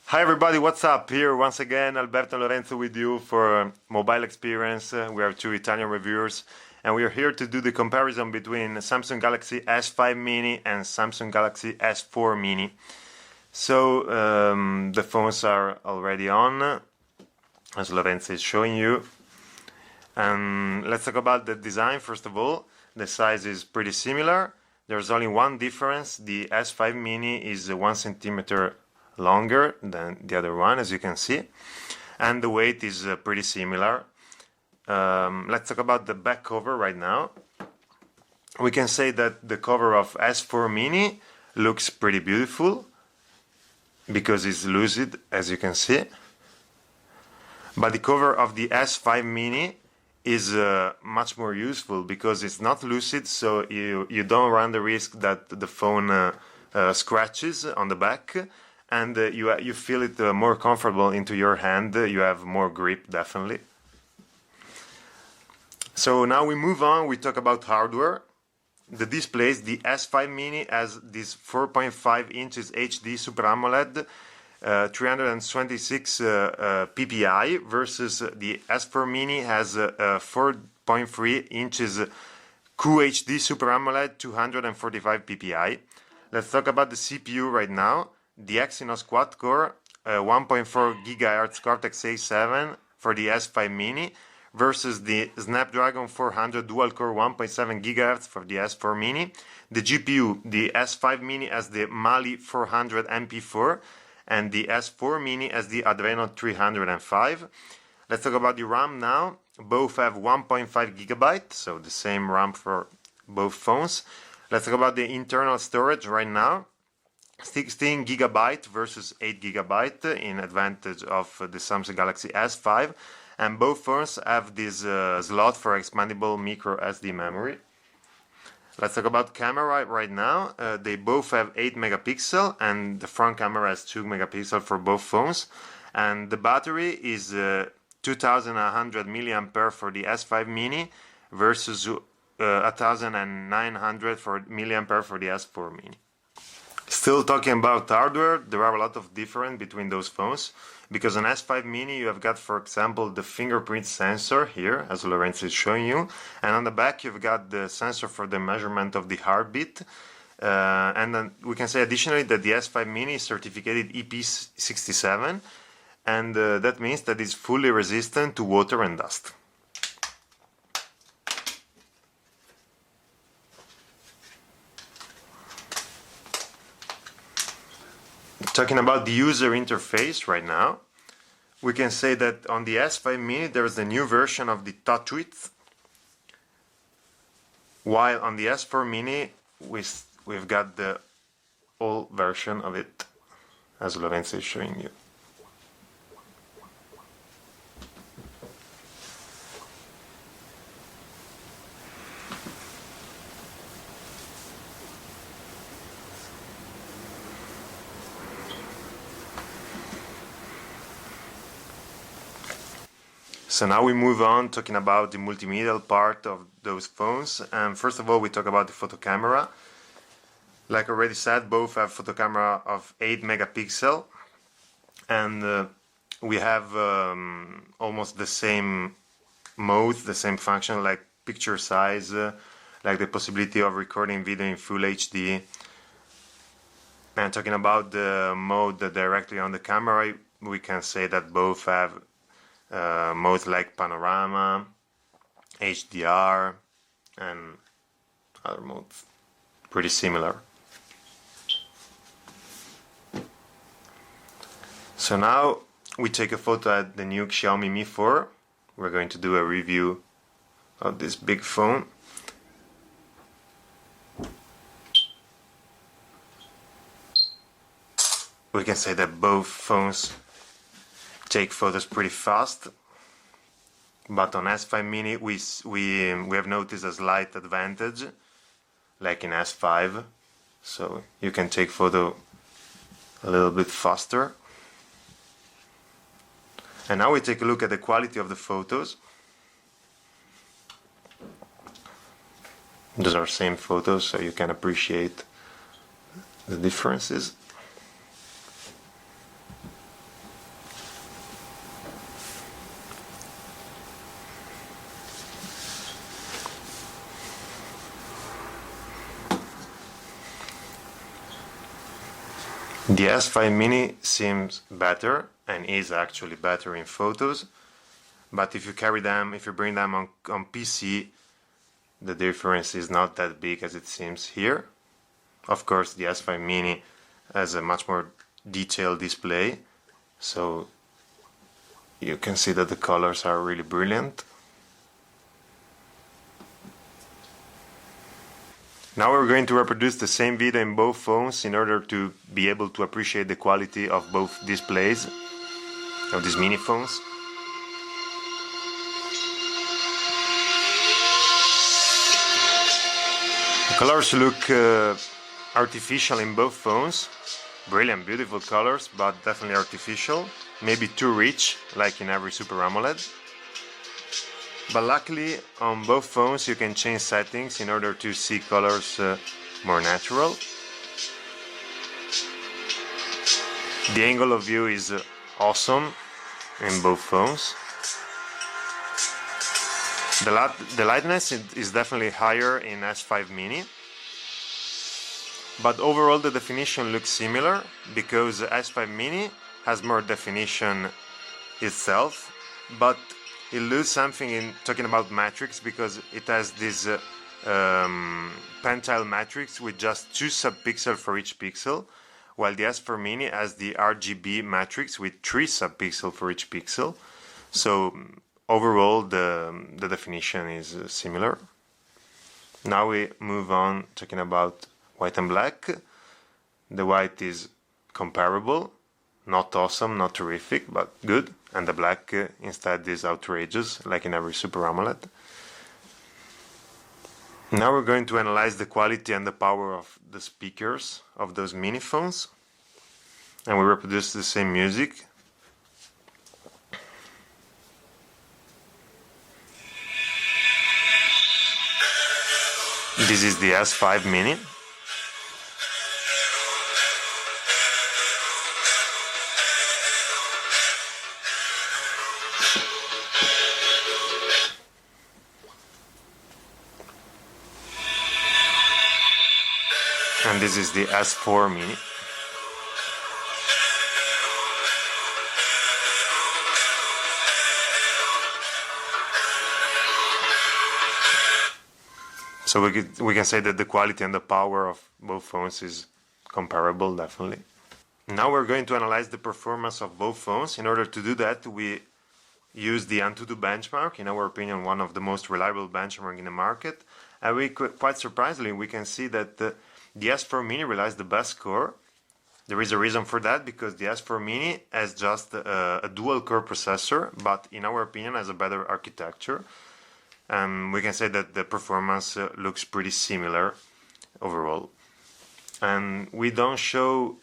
Hi everybody, what's up? Here once again Alberto and Lorenzo with you for MobileExperience. We are two Italian reviewers and we are here to do the comparison between Samsung Galaxy S5 Mini and Samsung Galaxy S4 Mini. So the phones are already on, as Lorenzo is showing you. And let's talk about the design first of all. The size is pretty similar. There's only one difference. The S5 Mini is 1 centimeter longer than the other one, as you can see, and the weight is pretty similar. Let's talk about the back cover right now. We can say that the cover of S4 Mini looks pretty beautiful because it's lucid, as you can see, but the cover of the S5 Mini is much more useful because it's not lucid, so you don't run the risk that the phone scratches on the back, and you feel it more comfortable into your hand. You have more grip, definitely. So now we move on, we talk about hardware. The displays, the S5 Mini has this 4.5 inches HD Super AMOLED, 326 ppi, versus the S4 Mini has 4.3 inches QHD Super AMOLED, 245 ppi. Let's talk about the CPU right now. The Exynos quad-core 1.4 GHz Cortex-A7 for the S5 Mini versus the Snapdragon 400 dual-core 1.7 GHz for the S4 Mini. The GPU, the S5 Mini has the Mali 400 MP4 and the S4 Mini has the Adreno 305. Let's talk about the RAM now. Both have 1.5 GB, so the same RAM for both phones. Let's talk about the internal storage right now. 16 GB versus 8 GB in advantage of the Samsung Galaxy S5, and both phones have this slot for expandable micro SD memory. Let's talk about camera right now. They both have 8 megapixel and the front camera has 2 megapixel for both phones, and the battery is 2100 mAh for the S5 Mini versus 1900 mAh for the S4 Mini. Still talking about hardware, there are a lot of difference between those phones, because on S5 Mini you have got, for example, the fingerprint sensor here, as Lorenzo is showing you, and on the back you've got the sensor for the measurement of the heartbeat, and then we can say additionally that the S5 Mini is certificated EP67, and that means that it's fully resistant to water and dust. Talking about the user interface right now, we can say that on the S5 Mini there is a new version of the TouchWiz, while on the S4 Mini we've got the old version of it, as Lorenzo is showing you. So now we move on talking about the multimedia part of those phones. And first of all, we talk about the photo camera. Like I already said, both have photo camera of 8 megapixel, and we have almost the same modes, the same function, like picture size, like the possibility of recording video in full HD. And talking about the mode directly on the camera, we can say that both have modes like panorama, HDR, and other modes, pretty similar. So now we take a photo at the new Xiaomi Mi 4. We're going to do a review of this big phone. We can say that both phones take photos pretty fast, but on S5 Mini we have noticed a slight advantage, like in S5, so you can take photo a little bit faster. And now we take a look at the quality of the photos. Those are same photos, so you can appreciate the differences. The S5 Mini seems better and is actually better in photos, but if you bring them on PC, the difference is not that big as it seems here. Of course, the S5 Mini has a much more detailed display, so you can see that the colors are really brilliant. Now we're going to reproduce the same video in both phones in order to be able to appreciate the quality of both displays of these mini phones. The colors look artificial in both phones. Brilliant, beautiful colors, but definitely artificial. Maybe too rich, like in every Super AMOLED. But luckily, on both phones you can change settings in order to see colors more natural. The angle of view is awesome in both phones. The lightness is definitely higher in S5 Mini. But overall the definition looks similar because S5 Mini has more definition itself, but it loses something in talking about matrix because it has this pentile matrix with just 2 subpixels for each pixel, while the S4 Mini has the RGB matrix with 3 subpixels for each pixel. So overall the definition is similar. Now we move on talking about white and black. The white is comparable, not awesome, not terrific, but good. And the black instead is outrageous, like in every Super AMOLED. Now we're going to analyze the quality and the power of the speakers of those mini phones. And we reproduce the same music. This is the S5 Mini. And this is the S4 Mini. So we can say that the quality and the power of both phones is comparable, definitely. Now we're going to analyze the performance of both phones. In order to do that, we use the AnTuTu benchmark, in our opinion, one of the most reliable benchmarks in the market. And quite surprisingly, we can see that the S4 Mini realized the best score. There is a reason for that, because the S4 Mini has just a dual-core processor, but in our opinion has a better architecture. We can say that the performance looks pretty similar overall. And we don't show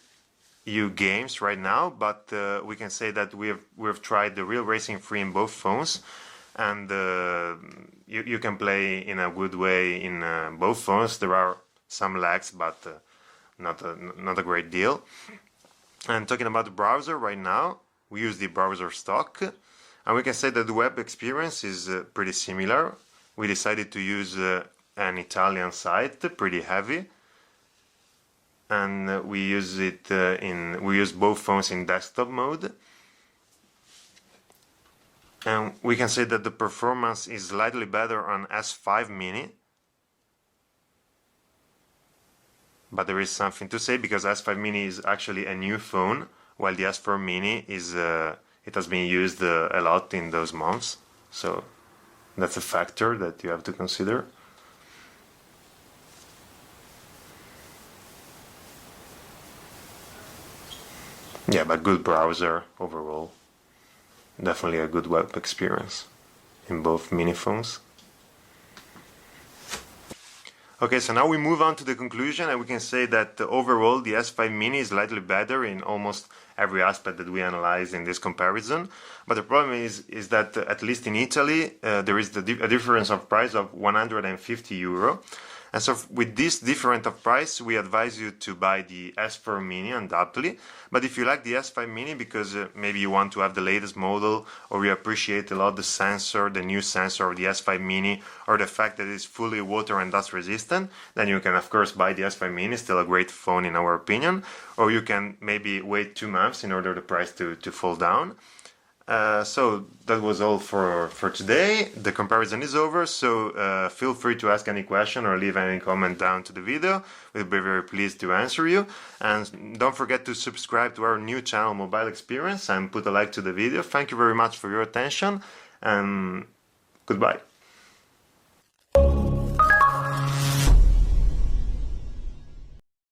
you games right now, but we can say that we've tried the Real Racing 3 in both phones, and you can play in a good way in both phones. There are some lags, but not a great deal. And talking about the browser right now, we use the browser stock, and we can say that the web experience is pretty similar. We decided to use an Italian site, pretty heavy, and we use both phones in desktop mode. And we can say that the performance is slightly better on S5 Mini. But there is something to say, because S5 Mini is actually a new phone, while the S4 Mini it has been used a lot in those months. So that's a factor that you have to consider. Yeah, but good browser overall. Definitely a good web experience in both mini phones. Okay, so now we move on to the conclusion, and we can say that overall the S5 Mini is slightly better in almost every aspect that we analyze in this comparison. But the problem is that at least in Italy there is a difference of price of €150, And so with this difference of price, we advise you to buy the S4 Mini undoubtedly. But if you like the S5 Mini because maybe you want to have the latest model, or you appreciate a lot the sensor, the new sensor of the S5 Mini, or the fact that it's fully water and dust resistant, then you can of course buy the S5 Mini, still a great phone in our opinion. Or you can maybe wait 2 months in order the price to fall down. So that was all for today. The comparison is over, so feel free to ask any question or leave any comment down to the video. We'll be very pleased to answer you. And don't forget to subscribe to our new channel, Mobile Experience, and put a like to the video. Thank you very much for your attention, and goodbye.